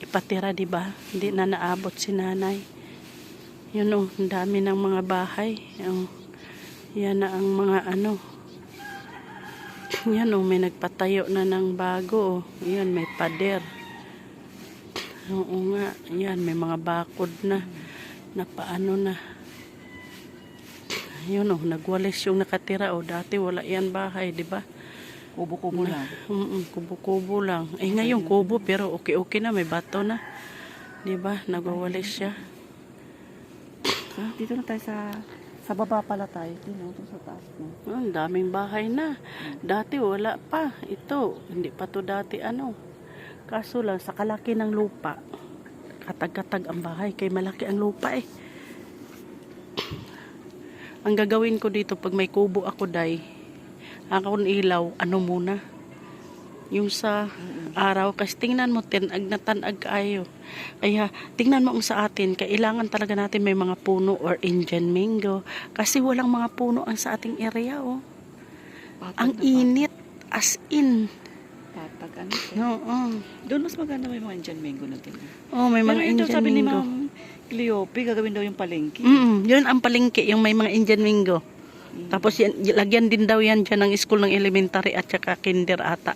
ipatira, di ba? Hindi na naabot si nanay. Yun oh, ang dami ng mga bahay. Yan na ang mga ano. Yan oh, may nagpatayo na ng bago oh. Yan, may pader. Oo nga, yan, may mga bakod na paano na. Yun oh, nagwalis yung nakatira oh. Dati wala yan bahay, di ba? Kubo-kubo lang. Kubo-kubo lang. Eh ngayon kubo pero okay na, may bato na. 'Di ba? Nagwawalis siya. Dito na tayo sa baba pala tayo. Dito sa taas mo. Ang daming bahay na. Dati wala pa. Ito, hindi pa to dati ano. Kaso lang sa kalaki ng lupa. Katag-katag ang bahay kay malaki ang lupa eh. Ang gagawin ko dito pag may kubo ako, day, akong ilaw, ano muna? Yung sa araw. Kasi tingnan mo, tinag na tanag kayo. Kaya, tingnan mo ang sa atin. Kailangan talaga natin may mga puno or Indian mango. Kasi walang mga puno ang sa ating area, oh. Ang init. As in. Patag, ano? Oo. Doon mas maganda may mga Indian mango natin. Oh, may mga Indian sabi ni mango. Ma'am Cleope, gagawin daw yung palengke. Yun ang palengke, yung may mga Indian mango. Tapos yan, lagyan din daw yan dyan ng school ng elementary at saka kinder ata.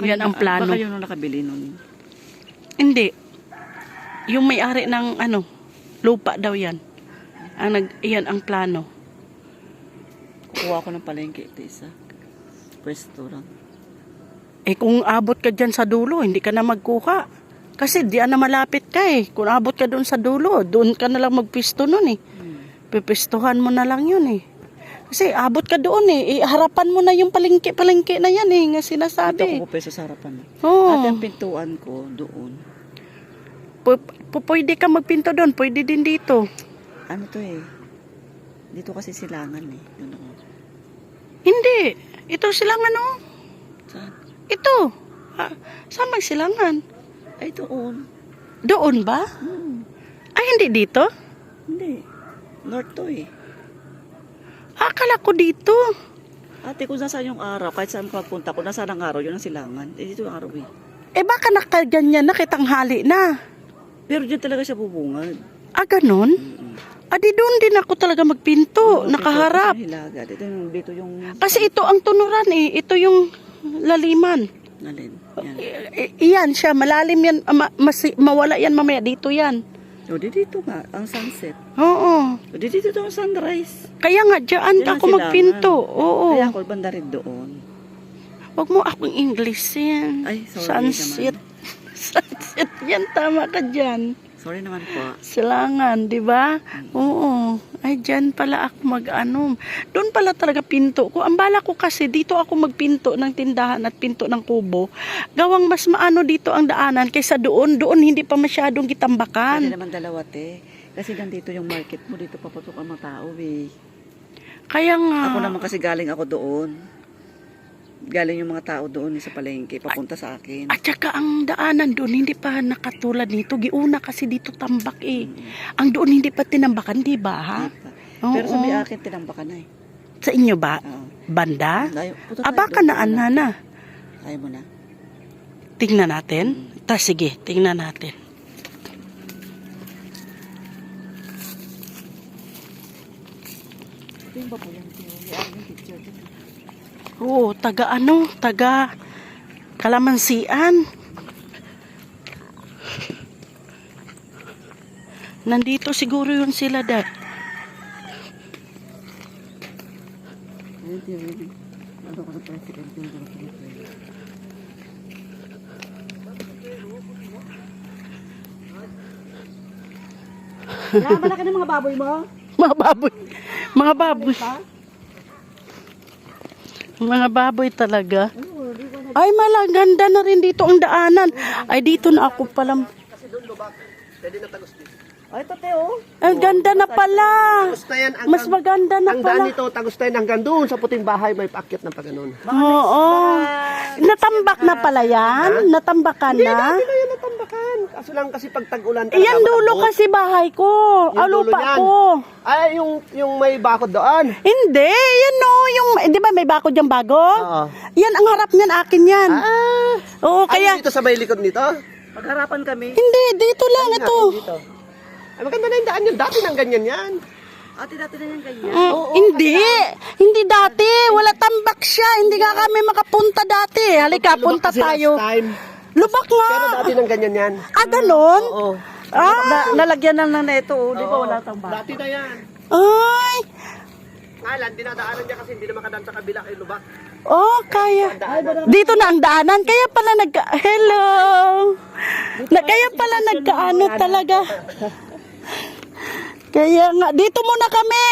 Yan ang plano. Baka yun ang nakabili nun. Hindi. Yung may-ari ng ano, lupa daw yan. Yan ang plano. Kukuha ko ng palengke ito isa. Pwesto lang. Eh kung abot ka dyan sa dulo, hindi ka na magkuha. Kasi diyan na malapit ka eh. Kung abot ka doon sa dulo, doon ka na lang magpisto nun eh. Pipistuhan mo na lang yun eh. Kasi abot ka doon eh. Harapan mo na yung palengke na yan eh. Nga sinasabi. Ito ko sa harapan. Oo. At yung pintuan ko doon. Pwede ka magpinto doon. Pwede din dito. Ano to eh. Dito kasi silangan eh. Doon ako. Hindi. Ito silangan oh. Saan? Ito. Saan may silangan? Ay, doon. Doon ba? Ay, hindi dito? Hindi. North to eh. Akala ko dito. Ate, kung nasaan yung araw, kahit saan ka magpunta, kung nasaan ang araw, yun ang silangan. Eh, dito yung araw eh. Eh, baka nakaganyan na kitanghali na. Pero dyan talaga siya bubungad. Ah, ganun? Di doon din ako talaga magpinto. Nakaharap. Hilaga. Dito yung... Kasi ito ang tunuran eh. Ito yung laliman. Nalin. Yan. Iyan siya. Malalim yan. Mawala yan mamaya. Dito yan. O, dito nga. Ang sunset. Oo. O, dito ang sunrise. Kaya nga, dyan Yan ang ako magpinto. Oo. Kaya ako banda rin doon. Huwag mo akong English yan. Ay, sorry Sunset. naman. Sunset yan. Tama ka dyan. Sorry naman po. Silangan, di ba? Oo. Ay, dyan pala ako mag-ano. Doon pala talaga pinto ko. Ang bala ko kasi, dito ako magpinto ng tindahan at pinto ng kubo. Gawang mas maano dito ang daanan kaysa doon. Doon hindi pa masyadong Kasi kitambakan. naman dalawa, te. Kasi nandito yung market mo, dito papatok ang mga tao, eh. Kaya nga. Ako naman kasi galing ako doon. Galing yung mga tao doon sa palengke, papunta sa akin. At saka ang daanan doon, hindi pa nakatulad nito. Giuna kasi dito tambak eh. Ang doon hindi pa tinambakan, di ba? Ha? Oo. Pero sa may akin, tinambakan na eh. Sa inyo ba? Oo. Banda? Punta tayo Baka doon. naan na. Ayaw mo na. Tingnan natin. Sige, tingnan natin. Ito yung baboy yan. May yung picture dito. Oo, taga Kalamansian. Nandito siguro yun sila, Dad. Ano ko sa president yung malaki ng mga baboy mo? Mga baboy. Mga baboy. Mga baboy talaga. Ay, malaganda na rin dito ang daanan. Ay, dito na ako pala. Kasi doon lubak, pwede na tagos dito. Ay, ito Teo. Ang ganda na pala. Tagustayan ang Mas maganda na ang daan pala. nito, tagustayan hanggang doon sa puting bahay, may paakyat na paganoon. Oo. Natambak na pala yan? Natambakan na? Hindi na yan natambakan. Kaso lang kasi pag tag-ulan Iyan dulo kasi bahay ko. Yung dulo Lupa niyan. ko. Ay, yung may bakod doon. Hindi. Yan o. Yung, di ba may bakod yung bago? Oo. Yan ang harap niyan. Akin yan. Ah, Oo, kaya... Dito sa may likod nito? Pagharapan kami. Hindi, dito lang ito. Dito. Ay, maganda na yung daan yun. Dati nang ganyan yan. Ate, dati na yan ganyan. Hindi. Hindi dati. Wala tambak siya. Hindi nga kami makapunta dati. Halika, punta Kasi tayo. last time. Lubak nga. Pero dati nang ganyan yan. Ah, ganon? Oo. Nalagyan lang na ito. Di ba wala tang ba? Dati na yan. Ay. Ngalan, dinadaanan niya kasi hindi na makadaan sa kabila kay Lubak. Oh, kaya. Dito na ang daanan. Kaya pala Hello. Kaya pala nagkaano talaga. Kaya nga, dito muna kami.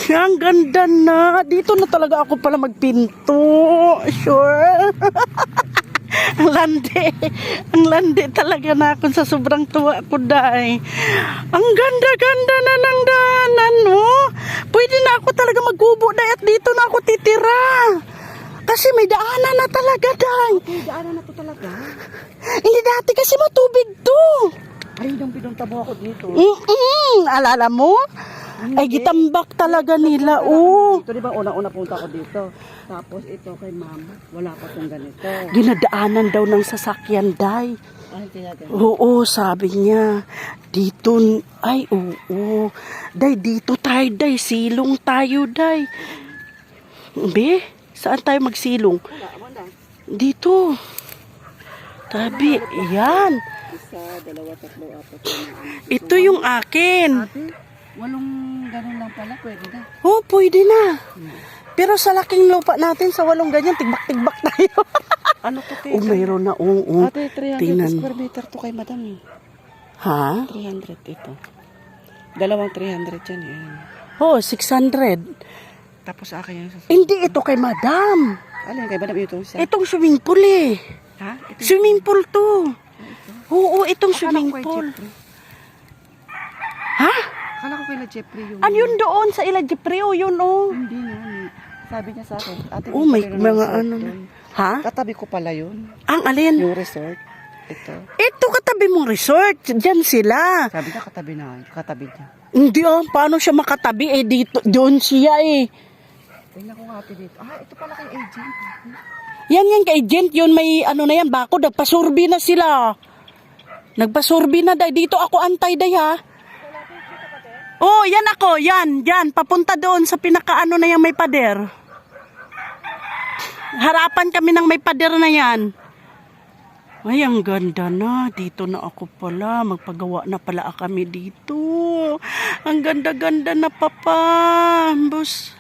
Ang ganda na. Dito na talaga ako pala magpinto. Sure. Ang landi talaga na ako sa sobrang tuwa ko, day. Ang ganda-ganda na ng daanan, oh. Pwede na ako talaga magkubo, day, at dito na ako titira. Kasi may daanan na talaga, day. Okay, daanan na to talaga. Hindi dati kasi matubig to. Ay, yung pinunta mo ako dito. Alala mo? Ay, gitambak talaga nila, oh. Ito di ba una-una punta ko dito. Tapos ito kay mama, wala pa tong ganito. Ginadaanan daw ng sasakyan, day. Ay, kaya ganito. Oo, sabi niya. Dito, ay, oo. Day, dito tayo, day. Silong tayo, day. Be, saan tayo magsilong? Wala. Dito. Tabi, yan. Isa, dalawa, tatlo, apat, Ito yung akin. Ate, walong ganun lang pala, pwede na. Oh, pwede na. Pero sa laking lupa natin, sa walong ganyan, tigbak-tigbak tayo. Ano to, te? Oh, mayroon na, oo. Ate, 300 Tingnan. square meter to kay madam eh. Ha? 300 ito. Dalawang 300 yan eh. Oh, 600. Tapos akin yung sasakyan. Hindi, ito kay madam. Alin kay madam ito isa? Itong swimming pool eh. Ha? Ito Swimming pool to. Oo, itong swimming kay pool. Jeffrey. Ha? Akala ko kay Jeffrey yung... Ano yun doon sa Ila Jeffrey? Oh, yun oh. Hindi nga. Sabi niya sa akin. Ate, Oh, may punta rin ng mga resort ano na. doon. Ha? Katabi ko pala yun. Ang alin? Yung resort. Ito. Ito katabi mong resort. Diyan sila. Sabi niya katabi na. Katabi niya. Hindi paano siya makatabi? Eh, dito, doon siya eh. Tingnan ko nga ate dito. Ah, ito pala kay agent. Yan kay agent, yun may ano na yan, bako, nagpasurbi na sila. Nagpasurbi na, day. Dito ako antay, day, ha? Oh, yan ako, yan, papunta doon sa pinakaano na yan may pader. Harapan kami ng may pader na yan. Ay, ang ganda na. Dito na ako pala. Magpagawa na pala kami dito. Ang ganda-ganda na, papa. Boss,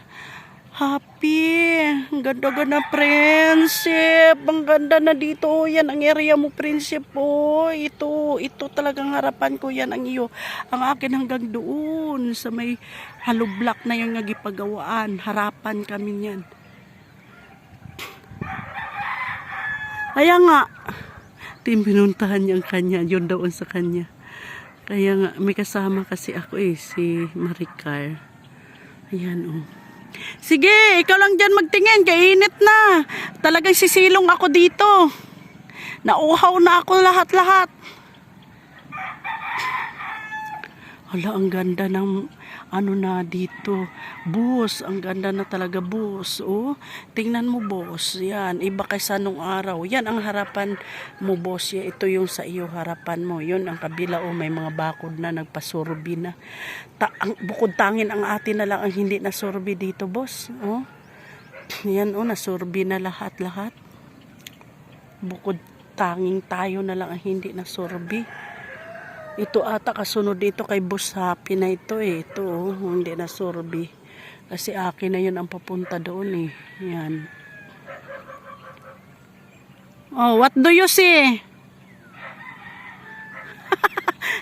happy. Ang ganda-ganda, friendship. Ang ganda na dito. Yan ang area mo, friendship. Oh, ito talagang harapan ko. Yan ang iyo. Ang akin hanggang doon sa may hollow block na yung nagipagawaan. Harapan kami niyan. Kaya nga, pinuntahan niya ang kanya, yun doon sa kanya. Kaya nga, may kasama kasi ako si Maricar. Ayan, oh. Sige, ikaw lang dyan magtingin, kainit na. Talagang sisilong ako dito. Nauhaw na ako lahat-lahat. Hala, ang ganda ng ano na dito. Boss, ang ganda na talaga, boss. Oh, tingnan mo, boss. Yan, iba kaysa nung araw. Yan ang harapan mo, boss. Yan, ito yung sa iyo harapan mo. Yun ang kabila, oh, may mga bakod na nagpasurbi na. Bukod tangin ang atin na lang ang hindi nasurbi dito, boss. Oh. Yan, oh, nasurbi na lahat-lahat. Bukod tanging tayo na lang ang hindi nasurbi. Ito ata kasunod dito kay Boss Happy na ito eh. Ito oh, hindi na surbi. Kasi akin na yun ang papunta doon eh. Yan. Oh, what do you see?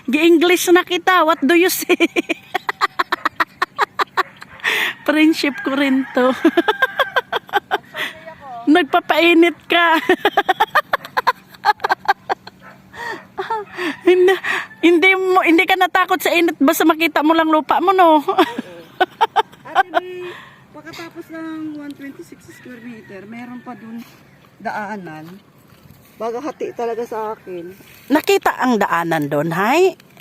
Gi-English na kita. What do you see? Friendship ko rin to. Nagpapainit ka. Hindi ka natakot sa init basta makita mo lang lupa mo, no? Ate, may pagkatapos ng 126 square meter, meron pa dun daanan. Baga hati talaga sa akin. Nakita ang daanan doon, hay?